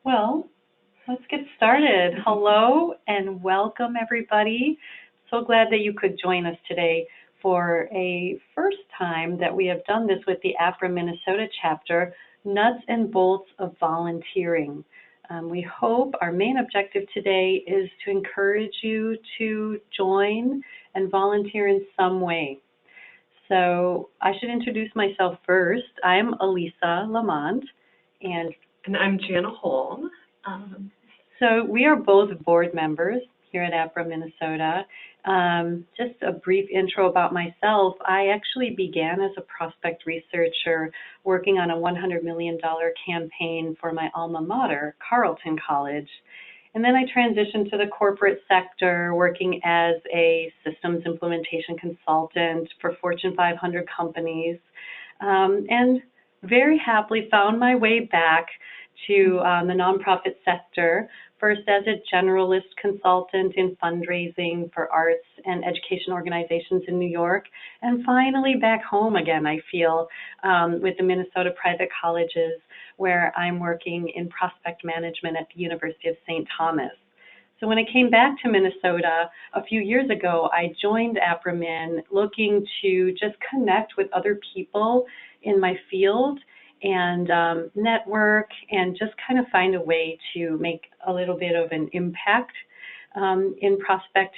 Well, let's get started. Hello and welcome, everybody. So glad that you could join us today for a first time that we have done this with the Apra Minnesota chapter, Nuts and Bolts of Volunteering. We hope our main objective today is to encourage you to join and volunteer in some way. So I should introduce myself first. I'm Elisa Lamont, and I'm Jana Holm. So we are both board members here at Apra Minnesota. Just a brief intro about myself. I actually began as a prospect researcher working on a $100 million campaign for my alma mater, Carleton College. And then I transitioned to the corporate sector, working as a systems implementation consultant for Fortune 500 companies, and very happily found my way back to the nonprofit sector, first as a generalist consultant in fundraising for arts and education organizations in New York, and finally back home again, I feel, with the Minnesota private colleges, where I'm working in prospect management at the University of St. Thomas. So when I came back to Minnesota a few years ago, I joined Apra MN looking to just connect with other people in my field and network and just kind of find a way to make a little bit of an impact in prospect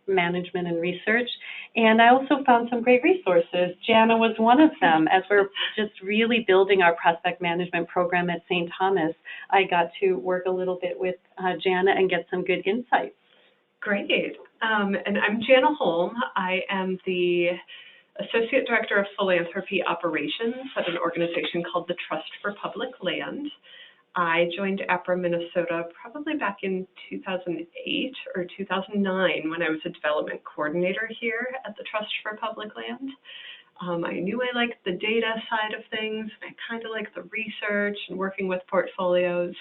management and research. And I also found some great resources. Jana was one of them. As we're just really building our prospect management program at St. Thomas, I got to work a little bit with Jana and get some good insights. Great. And I'm Jana Holm. I am the Associate Director of Philanthropy Operations at an organization called the Trust for Public Land. I joined Apra Minnesota probably back in 2008 or 2009 when I was a development coordinator here at the Trust for Public Land. I knew I liked the data side of things. I kind of liked the research and working with portfolios.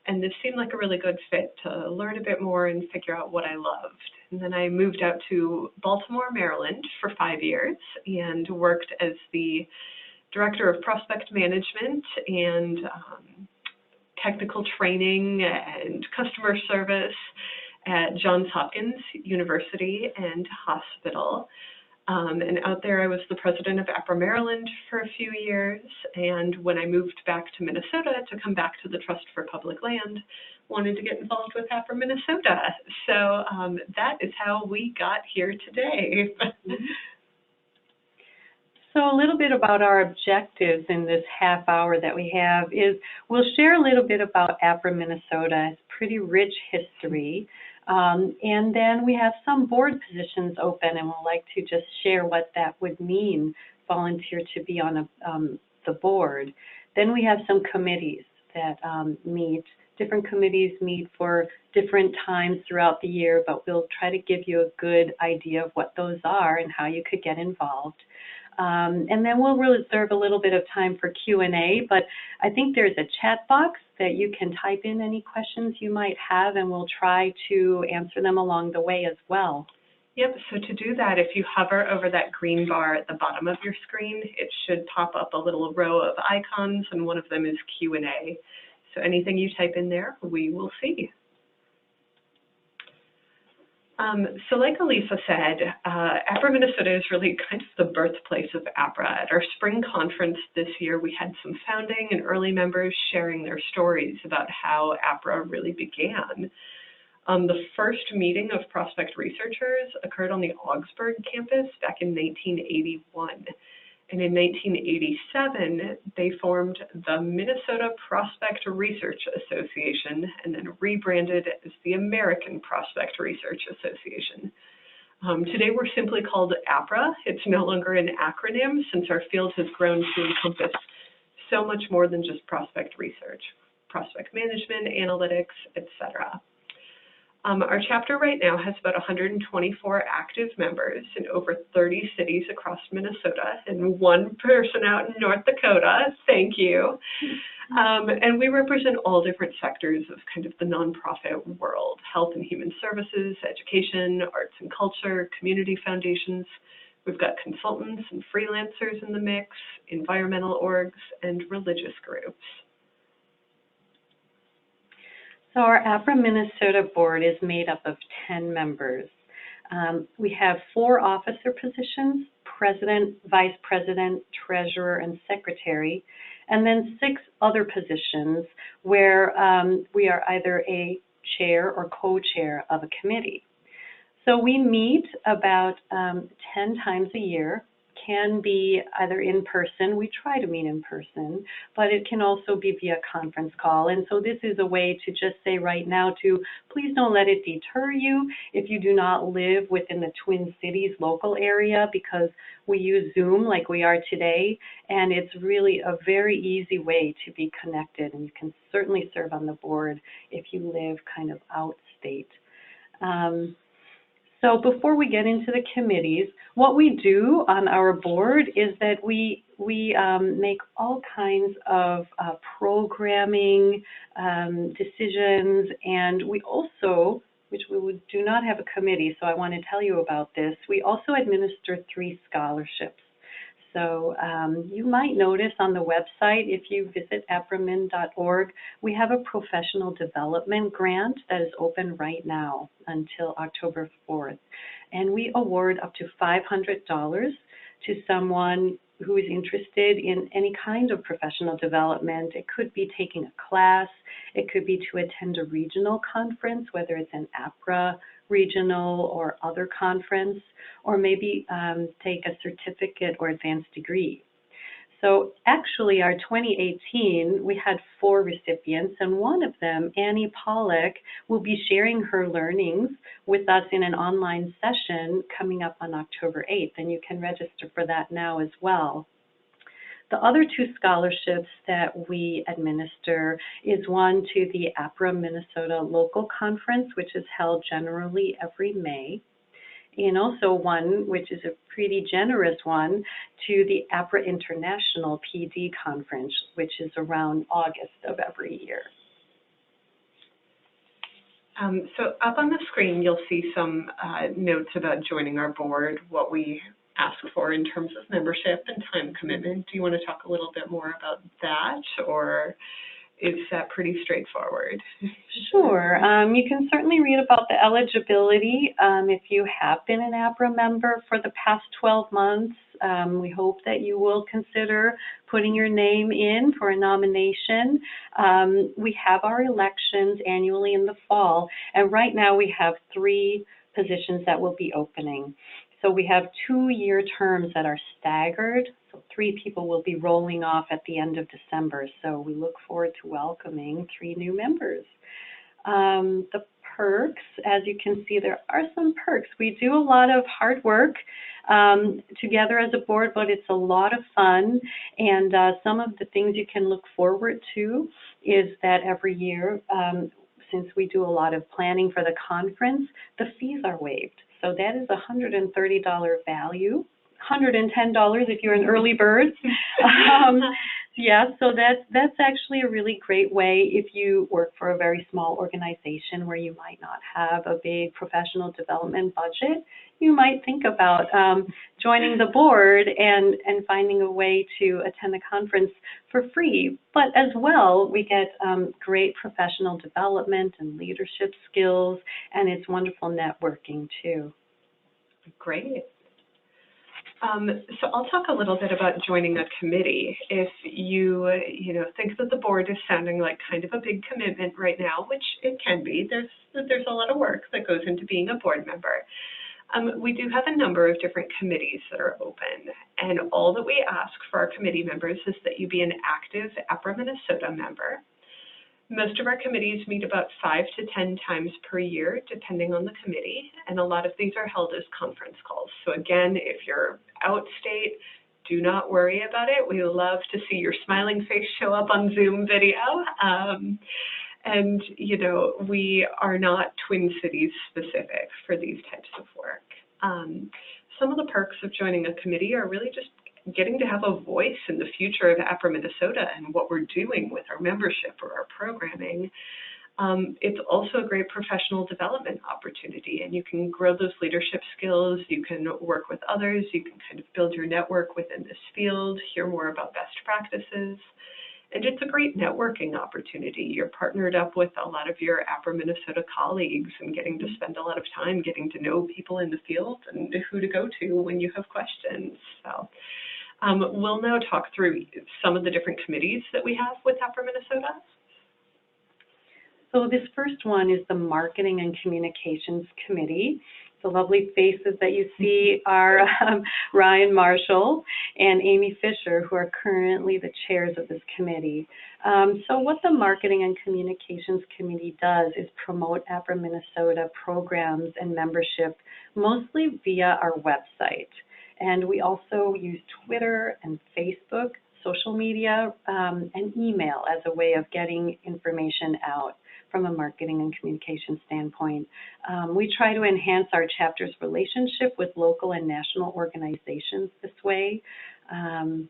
And this seemed like a really good fit to learn a bit more and figure out what I loved. And then I moved out to Baltimore, Maryland for 5 years and worked as the Director of Prospect Management and technical training and customer service at Johns Hopkins University and Hospital. And out there I was the president of Apra Maryland for a few years, and when I moved back to Minnesota to come back to the Trust for Public Land, wanted to get involved with Apra Minnesota. So that is how we got here today. So a little bit about our objectives in this half hour that we have is we'll share a little bit about Apra Minnesota. It's pretty rich history. And then we have some board positions open, and we'll like to just share what that would mean, volunteer to be on the board. Then we have some committees that meet. Different committees meet for different times throughout the year, but we'll try to give you a good idea of what those are and how you could get involved. And then we'll reserve a little bit of time for Q&A, but I think there's a chat box that you can type in any questions you might have, and we'll try to answer them along the way as well. Yep, so to do that, if you hover over that green bar at the bottom of your screen, it should pop up a little row of icons, and one of them is Q&A. So anything you type in there, we will see. So like Elisa said, Apra Minnesota is really kind of the birthplace of Apra. At our spring conference this year, we had some founding and early members sharing their stories about how Apra really began. The first meeting of prospect researchers occurred on the Augsburg campus back in 1981. And in 1987, they formed the Minnesota Prospect Research Association and then rebranded as the American Prospect Research Association. Today, we're simply called APRA. It's no longer an acronym since our field has grown to encompass so much more than just prospect research, prospect management, analytics, etc. Our chapter right now has about 124 active members in over 30 cities across Minnesota and one person out in North Dakota. Thank you. And we represent all different sectors of kind of the nonprofit world: health and human services, education, arts and culture, community foundations. We've got consultants and freelancers in the mix, environmental orgs, and religious groups. So our Apra Minnesota board is made up of 10 members. We have 4 officer positions: president, vice president, treasurer, and secretary, and then 6 other positions where we are either a chair or co-chair of a committee. So we meet about 10 times a year, can be either in person, we try to meet in person, but it can also be via conference call. And so this is a way to just say right now to please don't let it deter you if you do not live within the Twin Cities local area, because we use Zoom like we are today, and it's really a very easy way to be connected, and you can certainly serve on the board if you live kind of outstate. So before we get into the committees, what we do on our board is that we make all kinds of programming decisions, and we also, which we do not have a committee, so I want to tell you about this, we also administer 3 scholarships. So you might notice on the website, if you visit apramn.org, we have a professional development grant that is open right now until October 4th. And we award up to $500 to someone who is interested in any kind of professional development. It could be taking a class, it could be to attend a regional conference, whether it's an APRA regional or other conference, or maybe take a certificate or advanced degree. So actually our 2018, we had 4 recipients, and one of them, Annie Pollack, will be sharing her learnings with us in an online session coming up on October 8th, and you can register for that now as well. The other 2 scholarships that we administer is one to the Apra Minnesota Local Conference, which is held generally every May, and also one, which is a pretty generous one, to the Apra International PD Conference, which is around August of every year. So up on the screen, you'll see some notes about joining our board, what we ask for in terms of membership and time commitment. Do you want to talk a little bit more about that, or is that pretty straightforward? Sure. You can certainly read about the eligibility if you have been an APRA member for the past 12 months. We hope that you will consider putting your name in for a nomination. We have our elections annually in the fall, and right now we have 3 positions that will be opening. So we have 2-year terms that are staggered. So 3 people will be rolling off at the end of December. So we look forward to welcoming 3 new members. The perks, as you can see, there are some perks. We do a lot of hard work together as a board, but it's a lot of fun. And some of the things you can look forward to is that every year, since we do a lot of planning for the conference, the fees are waived. So that is a $130 value, $110 if you're an early bird. Yeah, so that's actually a really great way if you work for a very small organization where you might not have a big professional development budget. You might think about joining the board and finding a way to attend the conference for free. But as well, we get great professional development and leadership skills, and it's wonderful networking too. Great. So I'll talk a little bit about joining a committee. If you think that the board is sounding like kind of a big commitment right now, which it can be, there's a lot of work that goes into being a board member. We do have a number of different committees that are open, and all that we ask for our committee members is that you be an active Apra Minnesota member. Most of our committees meet about 5 to 10 times per year, depending on the committee, and a lot of these are held as conference calls. So again, if you're outstate, do not worry about it. We love to see your smiling face show up on Zoom video. And, we are not Twin Cities specific for these types of work. Some of the perks of joining a committee are really just getting to have a voice in the future of Apra Minnesota and what we're doing with our membership or our programming. It's also a great professional development opportunity, and you can grow those leadership skills, you can work with others, you can kind of build your network within this field, hear more about best practices, And it's a great networking opportunity. You're partnered up with a lot of your Apra Minnesota colleagues and getting to spend a lot of time getting to know people in the field and who to go to when you have questions. So we'll now talk through some of the different committees that we have with Apra Minnesota. So this first one is the Marketing and Communications Committee. The lovely faces that you see are Ryan Marshall and Amy Fisher, who are currently the chairs of this committee. So what the Marketing and Communications Committee does is promote Apra Minnesota programs and membership, mostly via our website. And we also use Twitter and Facebook, social media, and email as a way of getting information out from a marketing and communication standpoint. We try to enhance our chapter's relationship with local and national organizations this way. And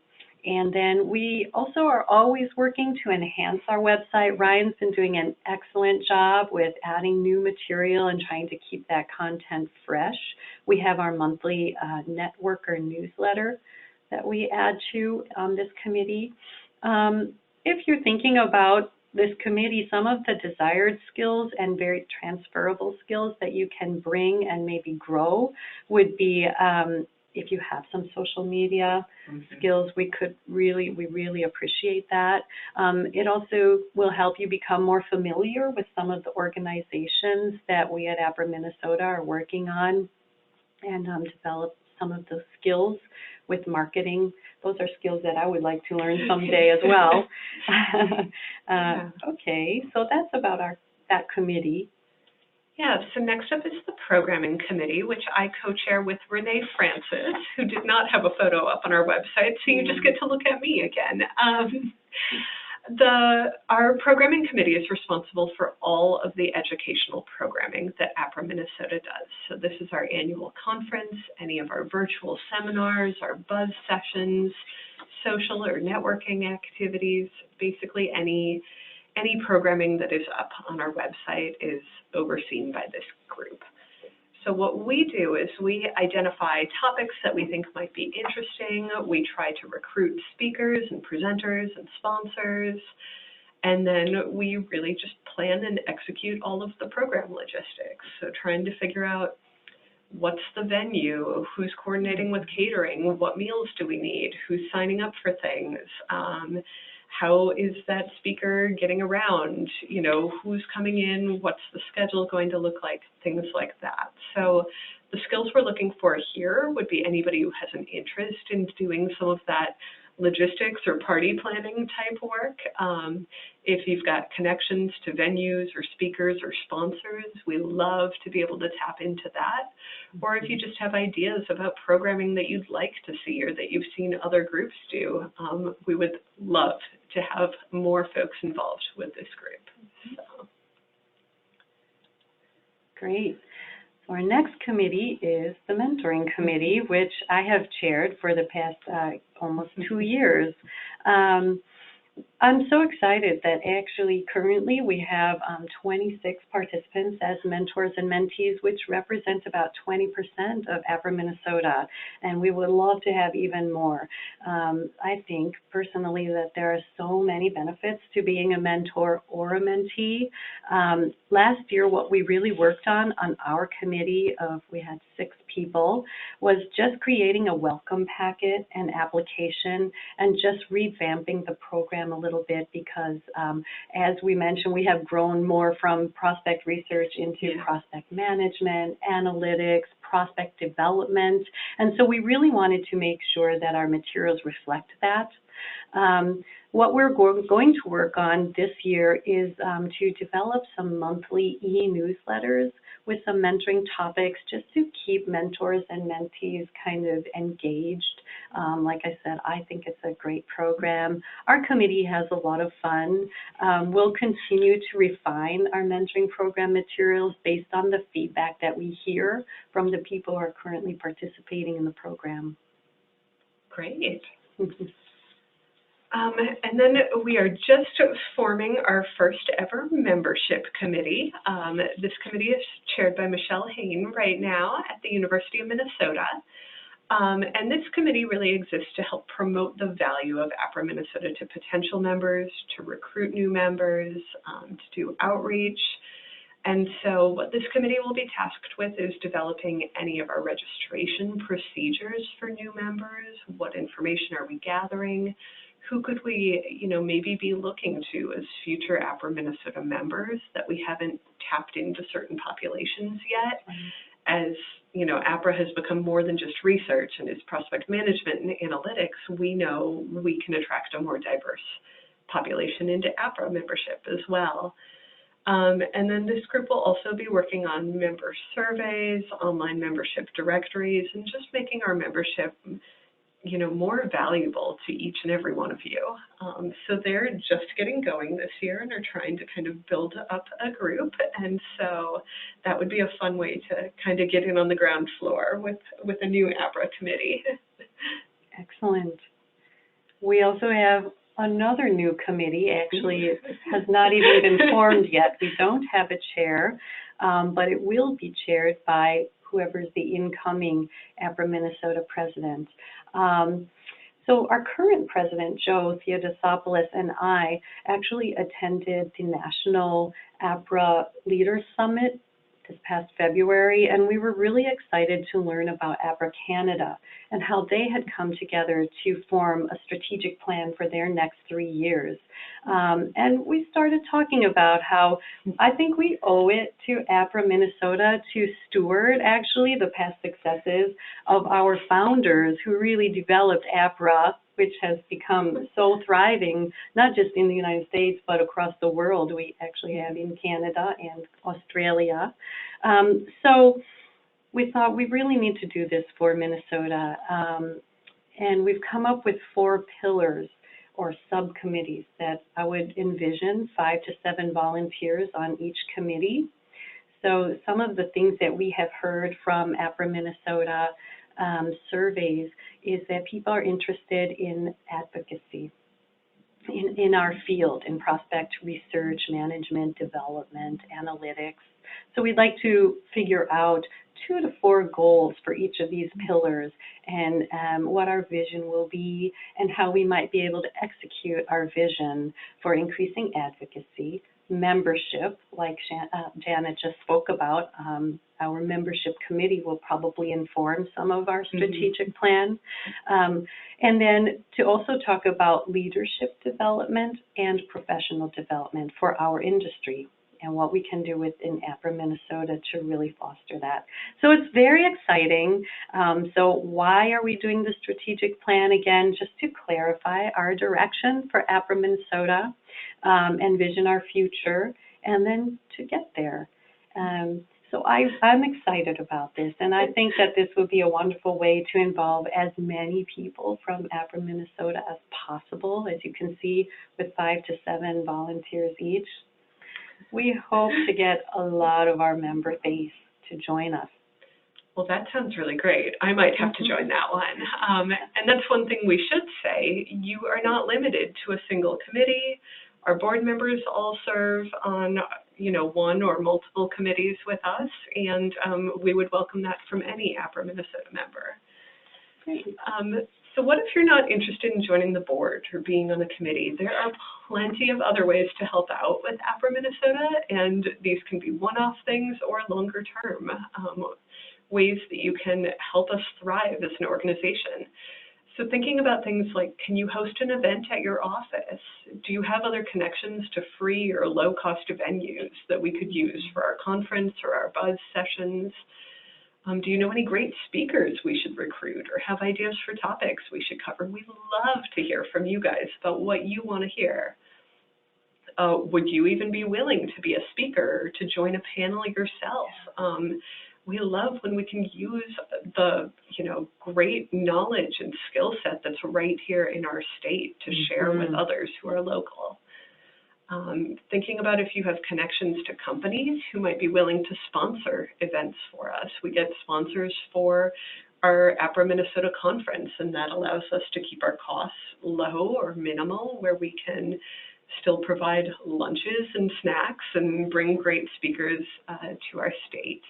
then we also are always working to enhance our website. Ryan's been doing an excellent job with adding new material and trying to keep that content fresh. We have our monthly networker newsletter that we add to this committee. If you're thinking about this committee, some of the desired skills and very transferable skills that you can bring and maybe grow would be if you have some social media skills, we really appreciate that. It also will help you become more familiar with some of the organizations that we at Apra Minnesota are working on and develop some of the skills with marketing. Those are skills that I would like to learn someday as well. Okay, so that's about that committee. Yeah, so next up is the Programming Committee, which I co-chair with Renee Francis, who did not have a photo up on our website, so you just get to look at me again. Our Programming Committee is responsible for all of the educational programming that Apra Minnesota does. So this is our annual conference, any of our virtual seminars, our buzz sessions, social or networking activities, basically any programming that is up on our website is overseen by this group. So what we do is we identify topics that we think might be interesting. We try to recruit speakers and presenters and sponsors, and then we really just plan and execute all of the program logistics. So trying to figure out what's the venue, who's coordinating with catering, what meals do we need, who's signing up for things, how is that speaker getting around, you know, who's coming in, what's the schedule going to look like, things like that. So the skills we're looking for here would be anybody who has an interest in doing some of that logistics or party planning type work. If you've got connections to venues or speakers or sponsors, we love to be able to tap into that. Or if you just have ideas about programming that you'd like to see or that you've seen other groups do, we would love to have more folks involved with this group. So. Great. So our next committee is the Mentoring Committee, which I have chaired for the past almost 2 years. I'm so excited that actually currently we have 26 participants as mentors and mentees, which represent about 20% of Apra Minnesota, and we would love to have even more. I think personally that there are so many benefits to being a mentor or a mentee. Last year, what we really worked on our committee of, we had 6 people, was just creating a welcome packet and application and just revamping the program a little bit because, as we mentioned, we have grown more from prospect research into prospect management, analytics, prospect development, and so we really wanted to make sure that our materials reflect that. What we're going to work on this year is to develop some monthly e-newsletters with some mentoring topics just to keep mentors and mentees kind of engaged. Like I said, I think it's a great program. Our committee has a lot of fun. We'll continue to refine our mentoring program materials based on the feedback that we hear from the people who are currently participating in the program. Great. And then we are just forming our first ever membership committee. This committee is chaired by Michelle Hain right now at the University of Minnesota. And this committee really exists to help promote the value of Apra Minnesota to potential members, to recruit new members, to do outreach. And so what this committee will be tasked with is developing any of our registration procedures for new members. What information are we gathering? Who could we, maybe be looking to as future Apra Minnesota members that we haven't tapped into certain populations yet? As Apra has become more than just research and is prospect management and analytics, we know we can attract a more diverse population into Apra membership as well. And then this group will also be working on member surveys, online membership directories, and just making our membership, more valuable to each and every one of you. So they're just getting going this year and are trying to kind of build up a group. And so that would be a fun way to kind of get in on the ground floor with a new Apra committee. Excellent. We also have another new committee. Actually, it has not even been formed yet. We don't have a chair, but it will be chaired by whoever's the incoming Apra Minnesota president. So our current president, Joe Theodosopoulos, and I actually attended the National Apra Leaders Summit this past February, and we were really excited to learn about Apra Canada and how they had come together to form a strategic plan for their next 3 years. And we started talking about how I think we owe it to Apra Minnesota to steward actually the past successes of our founders who really developed Apra, which has become so thriving, not just in the United States, but across the world. We actually have in Canada and Australia. So we thought we really need to do this for Minnesota. And we've come up with 4 pillars or subcommittees that I would envision 5 to 7 volunteers on each committee. So some of the things that we have heard from Apra Minnesota surveys is that people are interested in advocacy in our field, in prospect research, management, development, analytics. So we'd like to figure out 2 to 4 goals for each of these pillars and what our vision will be and how we might be able to execute our vision for increasing advocacy, membership, like Janet just spoke about. Our membership committee will probably inform some of our strategic plan. And then to also talk about leadership development and professional development for our industry and what we can do within Apra Minnesota to really foster that. So it's very exciting. So why are we doing the strategic plan? Again, just to clarify our direction for Apra Minnesota, envision our future, and then to get there. So I'm excited about this, and I think that this would be a wonderful way to involve as many people from Apra Minnesota as possible. As you can see, with 5 to 7 volunteers each, we hope to get a lot of our member base to join us. Well, that sounds really great. I might have to join that one. And that's one thing we should say. You are not limited to a single committee. Our board members all serve on, one or multiple committees with us, and we would welcome that from any Apra Minnesota member. Great. So what if you're not interested in joining the board or being on a committee? There are plenty of other ways to help out with Apra Minnesota, and these can be one-off things or longer term ways that you can help us thrive as an organization. So thinking about things like, can you host an event at your office? Do you have other connections to free or low-cost venues that we could use for our conference or our buzz sessions? Do you know any great speakers we should recruit or have ideas for topics we should cover? We'd love to hear from you guys about what you want to hear. Would you even be willing to be a speaker or to join a panel yourself? We love when we can use the, great knowledge and skill set that's right here in our state to share with others who are local. Thinking about if you have connections to companies who might be willing to sponsor events for us. We get sponsors for our Apra Minnesota conference, and that allows us to keep our costs low or minimal, where we can still provide lunches and snacks and bring great speakers to our state.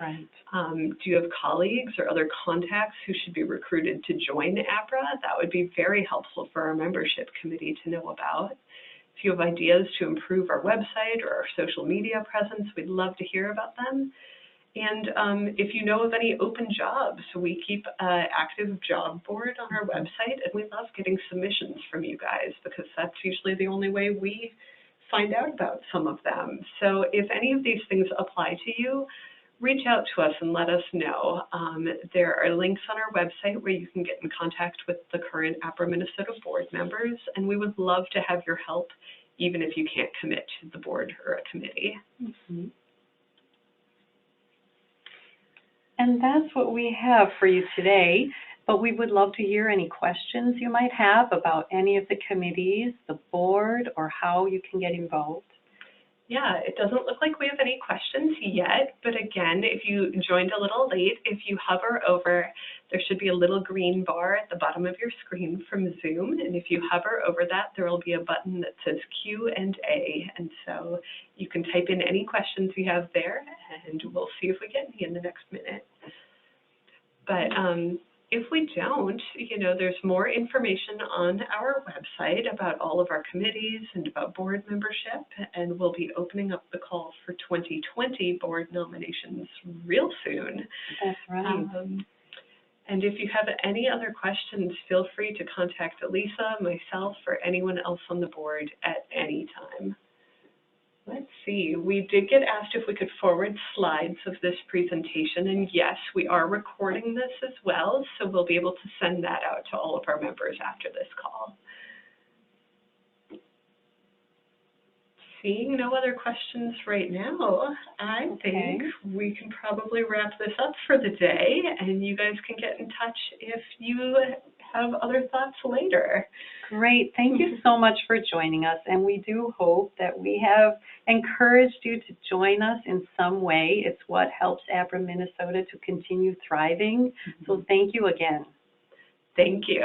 Right. Do you have colleagues or other contacts who should be recruited to join APRA? That would be very helpful for our membership committee to know about. If you have ideas to improve our website or our social media presence, we'd love to hear about them. And if you know of any open jobs, we keep an active job board on our website, and we love getting submissions from you guys because that's usually the only way we find out about some of them. So if any of these things apply to you, reach out to us and let us know. There are links on our website where you can get in contact with the current Apra Minnesota board members, and we would love to have your help, even if you can't commit to the board or a committee. Mm-hmm. And that's what we have for you today, but we would love to hear any questions you might have about any of the committees, the board, or how you can get involved. Yeah, it doesn't look like we have any questions yet, but again, if you joined a little late, if you hover over, there should be a little green bar at the bottom of your screen from Zoom, and if you hover over that, there will be a button that says Q&A, and so you can type in any questions you have there, and we'll see if we get any in the next minute. But if we don't, there's more information on our website about all of our committees and about board membership, and we'll be opening up the call for 2020 board nominations real soon. That's right. And if you have any other questions, feel free to contact Elisa, myself, or anyone else on the board at any time. Let's see, we did get asked if we could forward slides of this presentation, and yes, we are recording this as well, so we'll be able to send that out to all of our members after this call. Seeing no other questions right now, I think we can probably wrap this up for the day, and you guys can get in touch if you have other thoughts later. Great. Thank you so much for joining us, and we do hope that we have encouraged you to join us in some way. It's what helps Apra Minnesota to continue thriving. So thank you again. Thank you.